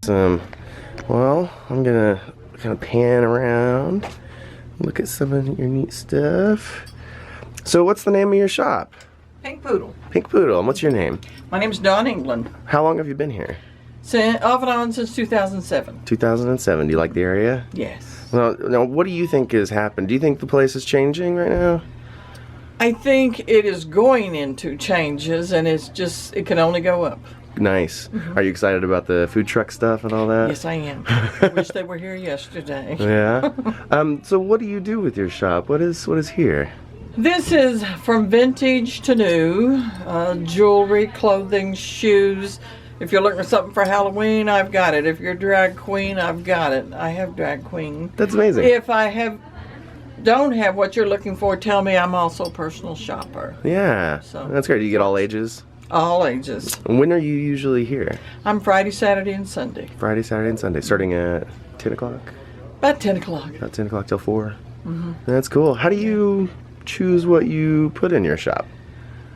Well, I'm gonna kind of pan around, look at some of your neat stuff. So what's the name of your shop? Pink Poodle. Pink Poodle. And what's your name? My name's Dawn England. How long have you been here? Off and on since 2007. 2007. Do you like the area? Yes. Well, now, what do you think has happened? Do you think the place is changing right now? I think it is going into changes, and it can only go up. Nice. Are you excited about the food truck stuff and all that? Yes, I am. I wish they were here yesterday. Yeah. So what do you do with your shop? What is here? This is from vintage to new, jewelry, clothing, shoes. If you're looking for something for Halloween, I've got it. If you're a drag queen, I've got it. I have drag queen. That's amazing. If I don't have what you're looking for, tell me. I'm also a personal shopper. Yeah. So that's great. Do you get all ages? All ages. And when are you usually here? I'm Friday, Saturday, and Sunday. Friday, Saturday, and Sunday. Starting at 10 o'clock? About 10 o'clock. About 10 o'clock till 4? Mm-hmm. That's cool. How do you choose what you put in your shop?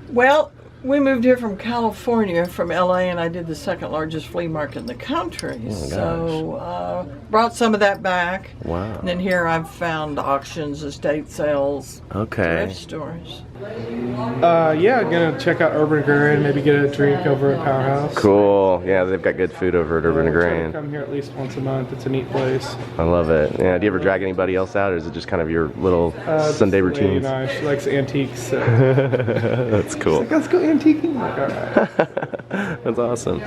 Well, we moved here from California, from LA, and I did the second largest flea market in the country. Oh, so brought some of that back. Wow. And then here I've found auctions, estate sales, thrift stores. Yeah, gonna check out Urban Agrarian, maybe get a drink over at Powerhouse. Cool. Yeah, they've got good food over at Urban Try to Agrarian. come here at least once a month. It's a neat place. I love it. Yeah. Do you ever drag anybody else out, or is it just kind of your little Sunday routines? She likes antiques. So. That's cool. Like, let's go antiquing. I'm like, all right. That's awesome.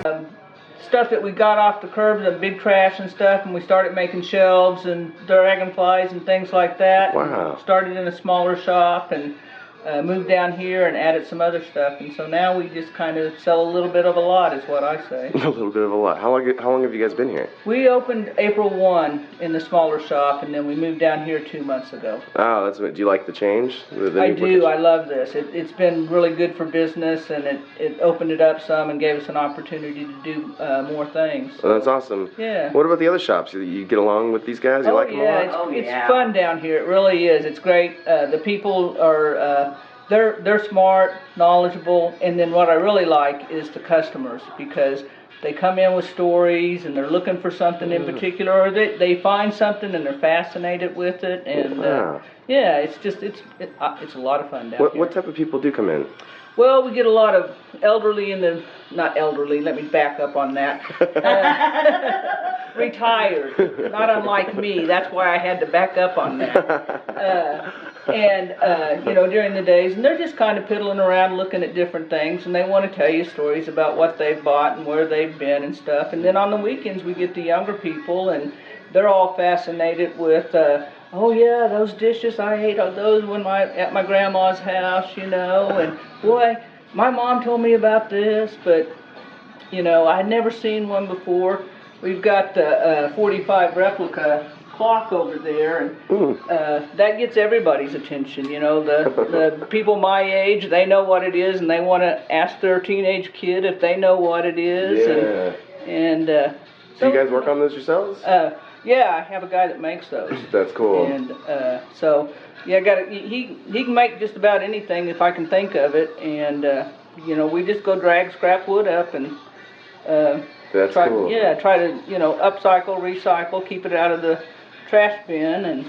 Stuff that we got off the curbs, the big trash and stuff, and we started making shelves and dragonflies and things like that. Wow. Started in a smaller shop and moved down here and added some other stuff, and so now we just kind of sell a little bit of a lot, is what I say. A little bit of a lot. How long have you guys been here? We opened April 1 in the smaller shop, and then we moved down here 2 months ago. Oh, that's what. Do you like the change? I do. I love this. It's been really good for business, and it opened it up some and gave us an opportunity to do more things. Well, that's awesome. Yeah. What about the other shops? You get along with these guys? You like them a lot? It's fun down here. It really is. It's great. The people are they're smart, knowledgeable, and then what I really like is the customers, because they come in with stories and they're looking for something in particular, or they find something and they're fascinated with it, and yeah, it's a lot of fun down here. What type of people do come in? Well, we get a lot of elderly not elderly, let me back up on that. Retired, not unlike me. That's why I had to back up on that. During the days, and they're just kind of piddling around looking at different things, and they want to tell you stories about what they've bought and where they've been and stuff. And then on the weekends, we get the younger people, and they're all fascinated with, oh yeah, those dishes, I ate those at my grandma's house, and boy, my mom told me about this, but I had never seen one before. We've got the 45 replica clock over there, and that gets everybody's attention. The people my age, they know what it is, and they want to ask their teenage kid if they know what it is. Yeah. Do you guys work on those yourselves? Yeah, I have a guy that makes those. That's cool. And he can make just about anything if I can think of it, and we just go drag scrap wood up and try to upcycle, recycle, keep it out of the trash bin, and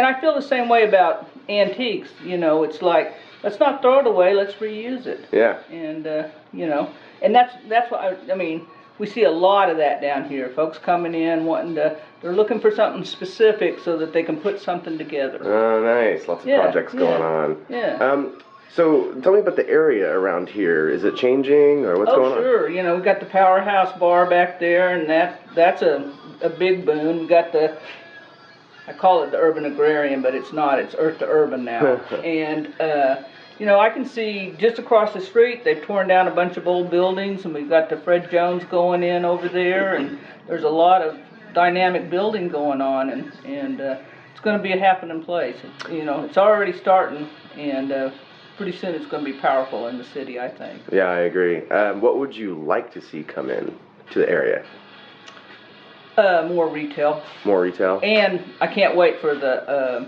I feel the same way about antiques. It's like, let's not throw it away, let's reuse it. Yeah. And and that's what I mean. We see a lot of that down here. Folks coming in they're looking for something specific so that they can put something together. Oh, nice. Lots of projects going on. Yeah. So tell me about the area around here. Is it changing, or what's going on? Oh, sure. We've got the Powerhouse bar back there, and that's a big boon. We've got I call it the Urban Agrarian, but it's not. It's Earth to Urban now. And I can see just across the street, they've torn down a bunch of old buildings, and we've got the Fred Jones going in over there, and there's a lot of dynamic building going on, and it's going to be a happening place. It's already starting, and pretty soon it's going to be powerful in the city, I think. Yeah, I agree. What would you like to see come in to the area? More retail. More retail? And I can't wait for the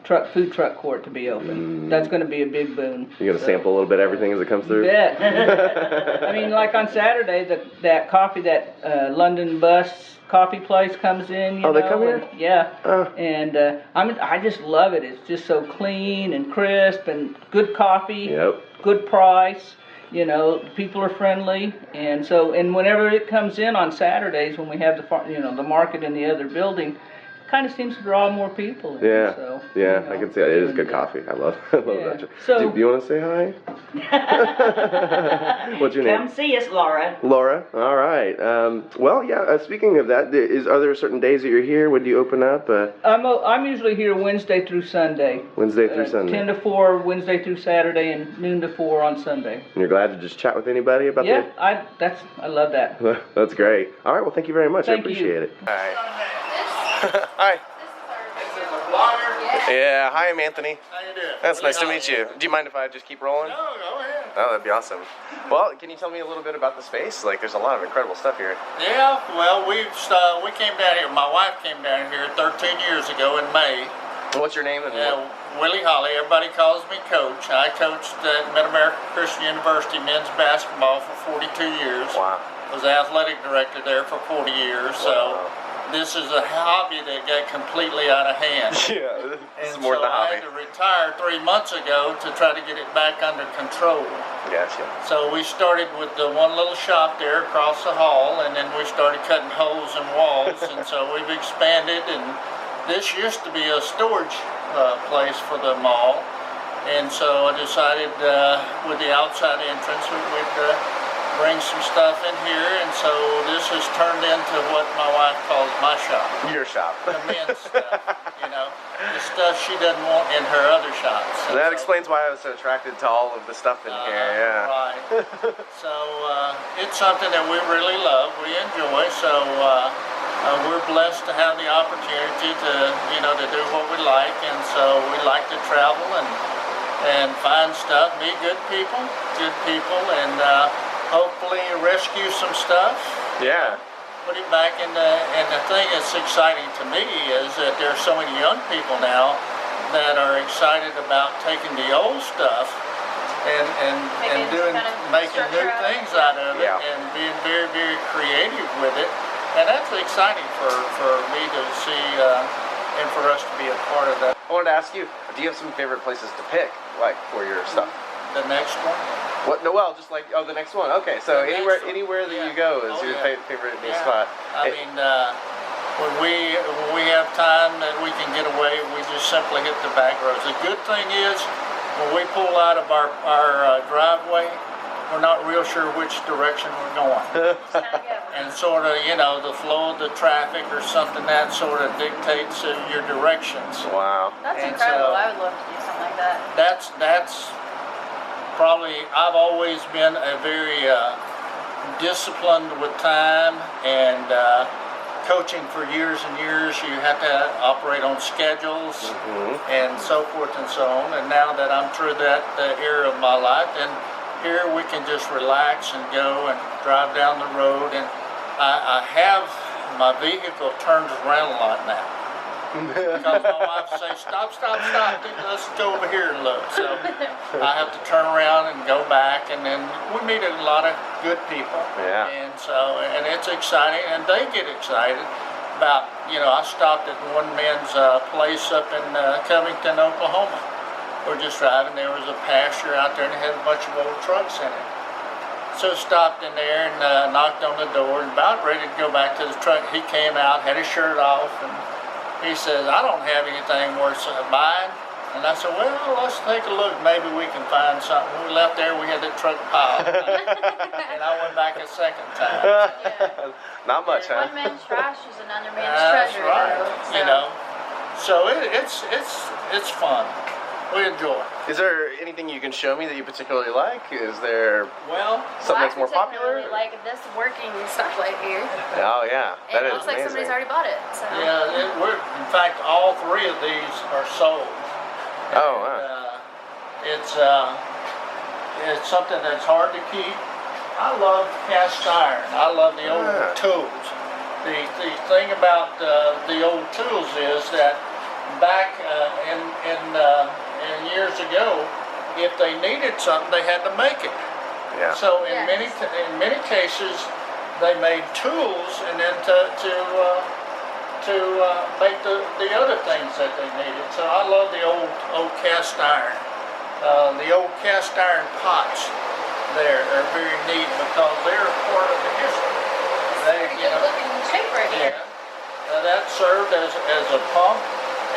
food truck court to be open. That's going to be a big boon. You're gonna sample a little bit of everything as it comes through? You bet. I mean, like on Saturday, that coffee, that London Bus coffee place comes in. They come here? And, yeah. Oh. And I just love it. It's just so clean and crisp and good coffee. Yep. Good price. You know, people are friendly, and whenever it comes in on Saturdays when we have the market in the other building, it kind of seems to draw more people in. Yeah, So, yeah, you know, I can see that. It is good coffee. I love that. So- Do you want to say hi? What's your name? Come see us, Laura. Laura. All right. Well, yeah. Speaking of that, are there certain days that you're here? When do you open up? I'm usually here Wednesday through Sunday. Wednesday through Sunday. 10 to 4 Wednesday through Saturday, and noon to 4 on Sunday. And you're glad to just chat with anybody about Yeah, I love that. That's great. All right. Well, thank you very much. Thank I appreciate you. it. All right. Hi. Yeah, hi, I'm Anthony. How you doing? That's nice to meet you. Do you mind if I just keep rolling? No, go ahead. Oh, that'd be awesome. Well, can you tell me a little bit about the space? Like, there's a lot of incredible stuff here. Yeah, well, we came down here. My wife came down here 13 years ago in May. What's your name? And Willie Holly. Everybody calls me Coach. I coached at Mid-America Christian University men's basketball for 42 years. Wow. Was athletic director there for 40 years. So this is a hobby that got completely out of hand. Yeah, this is And more so than a hobby. I had to retire 3 months ago to try to get it back under control. Gotcha. So we started with the one little shop there across the hall, and then we started cutting holes in walls, and so we've expanded, and this used to be a storage place for the mall, and so I decided with the outside entrance we'd bring some stuff in here, and so this has turned into what my wife calls my shop. Your shop. The men's stuff, you know, the stuff she doesn't want in her other shops. And That so- explains why I was so attracted to all of the stuff in here, yeah. Right. So it's something that we really love, we enjoy, so we're blessed to have the opportunity to, to do what we like, and so we like to travel and find stuff, meet good people, and hopefully rescue some stuff. Yeah. Put it back in and the thing that's exciting to me is that there are so many young people now that are excited about taking the old stuff and making new things out of it, and being very, very creative with it. And that's exciting for me to see and for us to be a part of that. I wanted to ask you, do you have some favorite places to pick, like, for your stuff? The next one? What? No, well, just like, the next one. Okay, so The anywhere next one. anywhere that you go is your favorite new Yeah. spot. I mean, when we have time that we can get away, we just simply hit the back roads. The good thing is, when we pull out of our driveway, we're not real sure which direction we're going. And sort of, the flow of the traffic or something that sort of dictates your directions. Wow. That's And incredible. so- I would love to do something like that. That's probably, I've always been a very disciplined with time, and coaching for years and years, you have to operate on schedules and so forth and so on. And now that I'm through that era of my life, then here we can just relax and go and drive down the road. And I have my vehicle turns around a lot now. Because my wife says, stop, let's go over here and look. So I have to turn around and go back, and then we meet a lot of good people. Yeah. And it's exciting, and they get excited about, I stopped at one man's place up in Covington, Oklahoma. We're just driving, there was a pasture out there, and it had a bunch of old trucks in it. So stopped in there and knocked on the door, and about ready to go back to the truck. He came out, had his shirt off, and he says, I don't have anything worth buying. And I said, well, let's take a look. Maybe we can find something. When we left there, we had that truck piled. And I went back a second time. Not much, huh? One man's trash is another man's That's treasure. right. So it's fun. We enjoy it. Is there anything you can show me that you particularly like? Is there Well, something that's more popular? Really like this working stuff right here. Oh, yeah. And That it is looks like amazing. somebody's already bought it. So. yeah, in fact, all three of these are sold. Oh, And, wow. it's something that's hard to keep. I love cast iron. I love the old tools. The thing about the old tools is that back in years ago, if they needed something, they had to make it. Yeah. So in Yes. many cases, they made tools and then to make the other things that they needed. So I love the old cast iron. The old cast iron pots there are very neat because they're part of the history. They, Pretty good looking shape right here. yeah. That served as a pump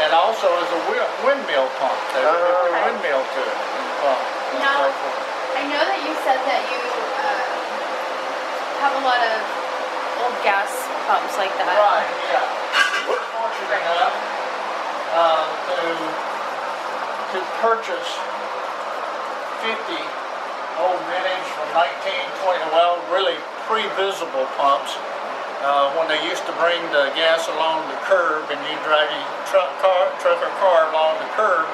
and also as a windmill pump. They would hook the windmill to it and pump and Now- so forth. I know that you said that you have a lot of old gas pumps like that. Right, yeah. We're fortunate enough to purchase 50 old vintage from 1920, well, really pre-visible pumps. When they used to bring the gas along the curb and you drive your truck or car along the curb,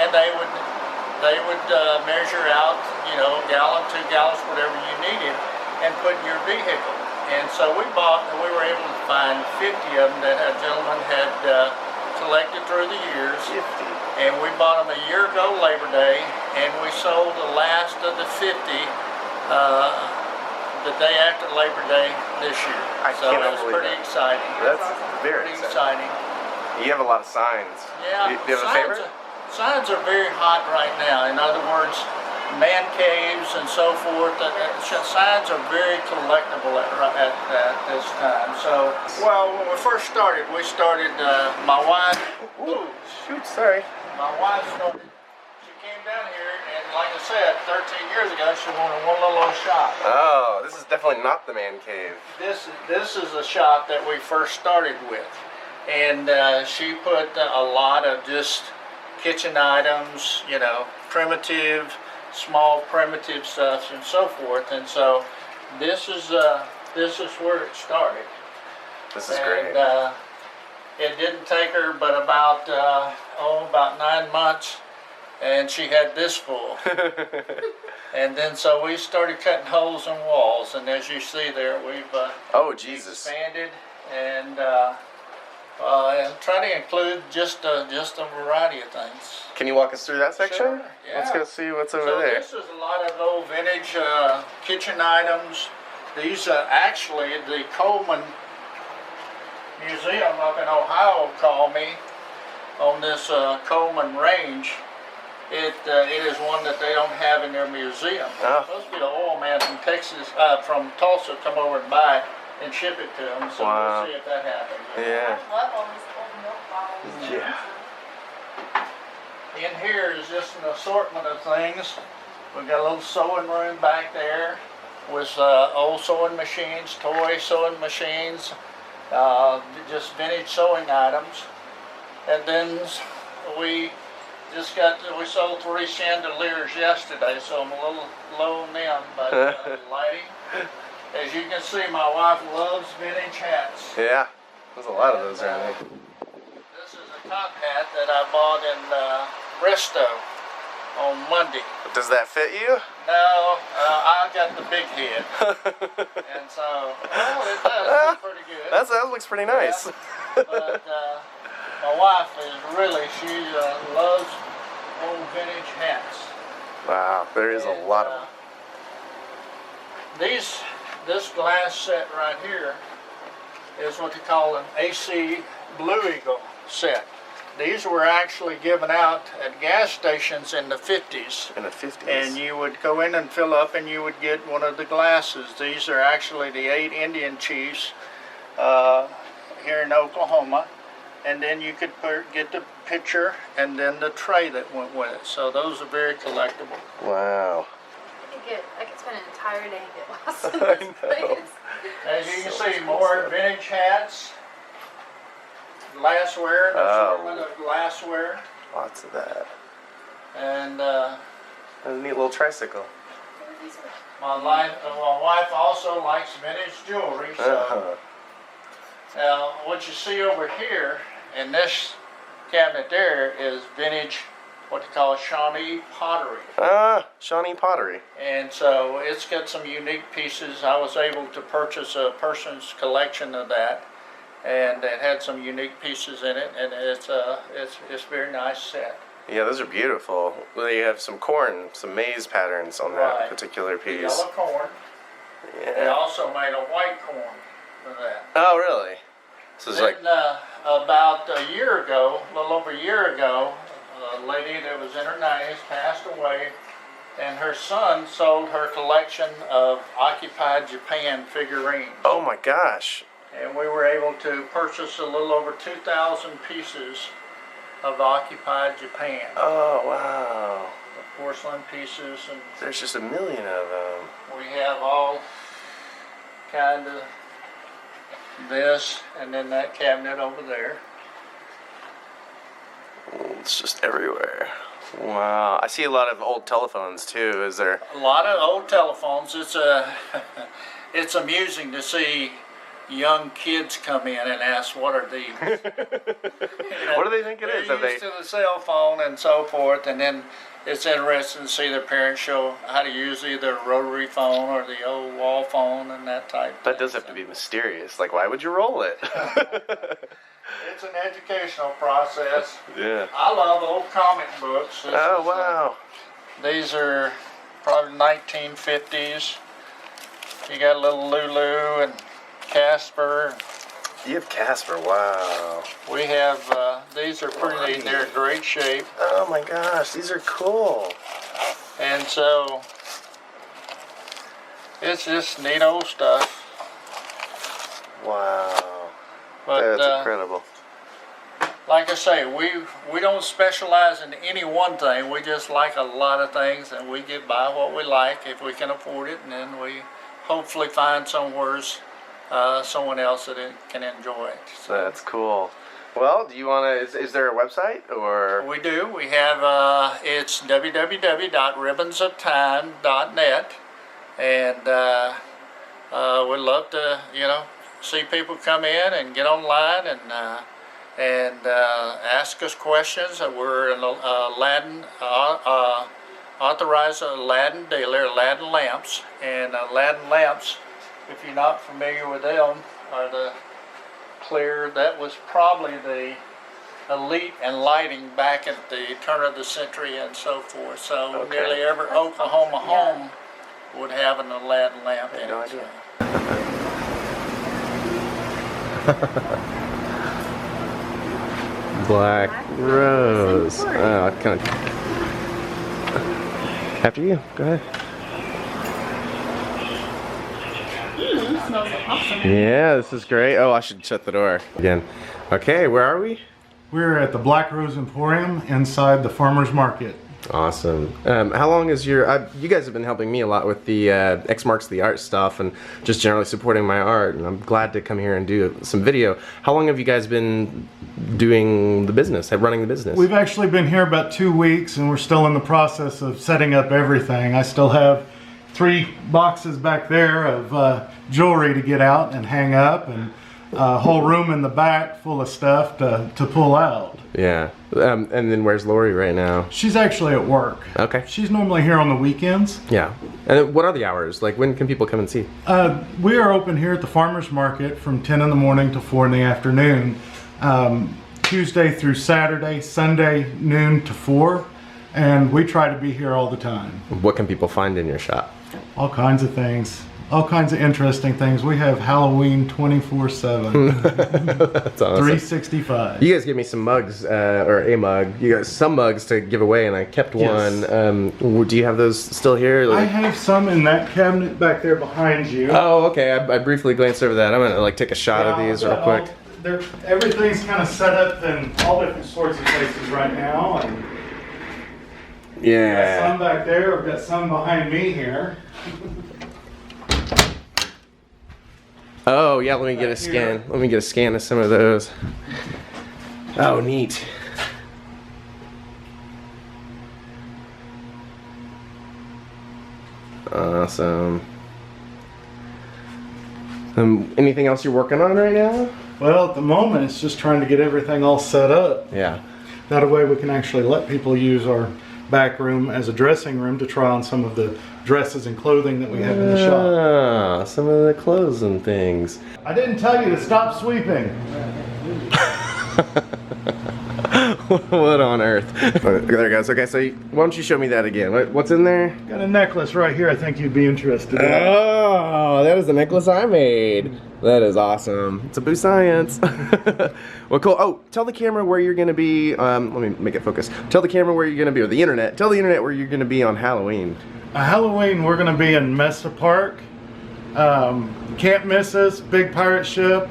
and they would measure out, gallon, 2 gallons, whatever you needed, and put in your vehicle. And so we were able to find 50 of them that a gentleman had collected through the years. 50. And we bought them a year ago Labor Day, and we sold the last of the 50 the day after Labor Day this year. So cannot it was believe pretty that. exciting. That's very Pretty exciting. exciting. You have a lot of signs. Yeah. Do you have a signs favorite? Signs are very hot right now. In other words, man caves and so forth. Signs are very collectible at this time. So, well, when we first started, my wife. Ooh, Shoot, sorry. my wife started. She came down here, and like I said, 13 years ago, she wanted one little old shop. Oh, this is definitely not the man cave. This is a shop that we first started with, and she put a lot of just kitchen items, small primitive stuff and so forth. And so this is where it started. This is great. And it didn't take her but about 9 months, and she had this full. And then so we started cutting holes in walls, and as you see there, we've Oh, Jesus. expanded and try to include just a variety of things. Can you walk us through that section? Sure, yeah. Let's go see what's over So there. this is a lot of old vintage kitchen items. These actually the Coleman Museum up in Ohio called me on this Coleman range. It is one that they don't have in their museum. Oh. It's supposed to be the oil man from from Tulsa come over and buy it and ship it to them. So Wow. we'll see if that happens. Yeah. I love all these old milk bottles. Yeah. In here is just an assortment of things. We've got a little sewing room back there with old sewing machines, toy sewing machines, just vintage sewing items. And then we sold 3 chandeliers yesterday, so I'm a little low on them, but lighting. As you can see, my wife loves vintage hats. Yeah. There's a lot of those around here. This is a top hat that I bought in Bristow on Monday. Does that fit you? No, I got the big head, and so it does look pretty good. That looks pretty nice. Yeah. But my wife she loves old vintage hats. Wow, there is a And, lot of them. This glass set right here is what they call an AC Blue Eagle set. These were actually given out at gas stations in the 50s. In the 50s. And you would go in and fill up and you would get one of the glasses. These are actually the 8 Indian chiefs here in Oklahoma. And then you could get the picture and then the tray that went with it. So those are very collectible. Wow. I could spend an entire day and get lost in I this know. place. As you can see, more vintage hats, glassware, an assortment of glassware. Lots of that. And And a neat little tricycle. my wife also likes vintage jewelry. So now what you see over here in this cabinet there is vintage, what they call Shawnee pottery. Shawnee pottery. And so it's got some unique pieces. I was able to purchase a person's collection of that. and it had some unique pieces in it, and it's a very nice set. Yeah, those are beautiful. Well, you have some corn, some maize patterns on that Right. particular The piece. yellow corn. They Yeah. also made a white corn for that. Oh, really? So it's like, Then, about a year ago, a little over a year ago, a lady that was in her 90s passed away, and her son sold her collection of occupied Japan figurines. oh my gosh. And we were able to purchase a little over 2,000 pieces of occupied Japan. Oh, wow. The porcelain pieces, and There's just a million of them. we have all kind of this, and then that cabinet over there. It's just everywhere. Wow. I see a lot of old telephones too. Is there? A lot of old telephones. It's amusing to see young kids come in and ask, "What are these?" What do they think it is? They're Have they? used to the cell phone and so forth, and then it's interesting to see their parents show how to use either a rotary phone or the old wall phone and that type of That thing. does have to be mysterious. Like, why would you roll it? It's an educational process. Yeah. I love old comic books. This Oh, is, wow. these are probably 1950s. You got little Lulu and Casper. You have Casper. Wow. We have, these are pretty neat. They're in great shape. Oh my gosh, these are cool. And so, it's just neat old stuff. Wow. But, That's incredible. like I say, we don't specialize in any one thing. We just like a lot of things, and we get by what we like if we can afford it, and then we hopefully find somewheres someone else that can enjoy it. So That's cool. Well, do you want to? Is there a website or? we do. We have it's www.ribbonsoftime.net, and we'd love to see people come in and get online and ask us questions. We're an Aladdin authorized Aladdin dealer, Aladdin lamps, and Aladdin lamps, if you're not familiar with them, are the clear. That was probably the elite in lighting back at the turn of the century and so forth. So Okay. nearly every Oklahoma home would have an Aladdin lamp in no it. idea. Black rose. Oh, kind of. After you. Go ahead. Smells awesome. Yeah, this is great. Oh, I should shut the door again. Okay, where are we? We're at the Black Rose Emporium inside the farmer's market. Awesome. How long is your? You guys have been helping me a lot with the X Marks the Art stuff and just generally supporting my art. And I'm glad to come here and do some video. How long have you guys been doing the business, running the business? We've actually been here about 2 weeks and we're still in the process of setting up everything. I still have 3 boxes back there of jewelry to get out and hang up, and a whole room in the back full of stuff to pull out. Yeah. And then where's Lori right now? She's actually at work. Okay. She's normally here on the weekends. Yeah. And then what are the hours? Like, when can people come and see? We are open here at the farmer's market from 10 in the morning to 4 in the afternoon. Tuesday through Saturday, Sunday noon to 4. And we try to be here all the time. What can people find in your shop? All kinds of things. All kinds of interesting things. We have Halloween 24/7. That's awesome. 365. You guys gave me some mugs, or a mug. You got some mugs to give away, and I kept Yes. one. Do you have those still here? I have some in that cabinet back there behind you. Oh, okay. I briefly glanced over that. I'm gonna like take a shot of these real quick. Everything's kind of set up in all different sorts of places right now. And got Yeah. some back there. I've got some behind me here. Oh, yeah. Let me get a Back scan. here. Let me get a scan of some of those. Oh, neat. Awesome. Anything else you're working on right now? Well, at the moment, it's just trying to get everything all set up. Yeah. That way we can actually let people use our back room as a dressing room to try on some of the dresses and clothing that we have in the shop. Ah, some of the clothes and things. I didn't tell you to stop sweeping. What on earth? There it goes. Okay, so why don't you show me that again? What's in there? Got a necklace right here I think you'd be interested in. Oh, that is the necklace I made. That is awesome. It's a Boo Science. Well, cool. Oh, tell the camera where you're going to be. Let me make it focus. Tell the camera where you're going to be, or the internet. Tell the internet where you're going to be on Halloween. Halloween, we're going to be in Mesa Park. Can't miss us. Big pirate ship,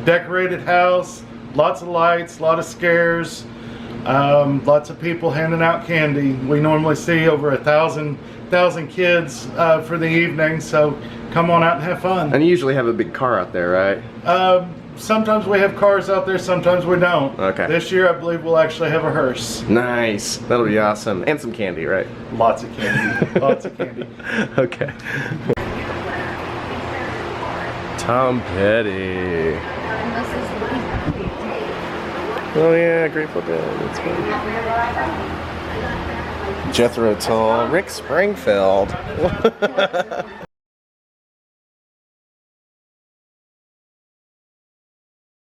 decorated house, lots of lights, a lot of scares, lots of people handing out candy. We normally see over 1,000 kids for the evening, so come on out and have fun. And you usually have a big car out there, right? Sometimes we have cars out there, sometimes we don't. Okay. This year I believe we'll actually have a hearse. Nice. That'll be awesome. And some candy, right? Lots of candy. Lots of candy. Okay. Tom Petty. Oh yeah, Grateful Dead. That's fun. Jethro Tull, Rick Springfield.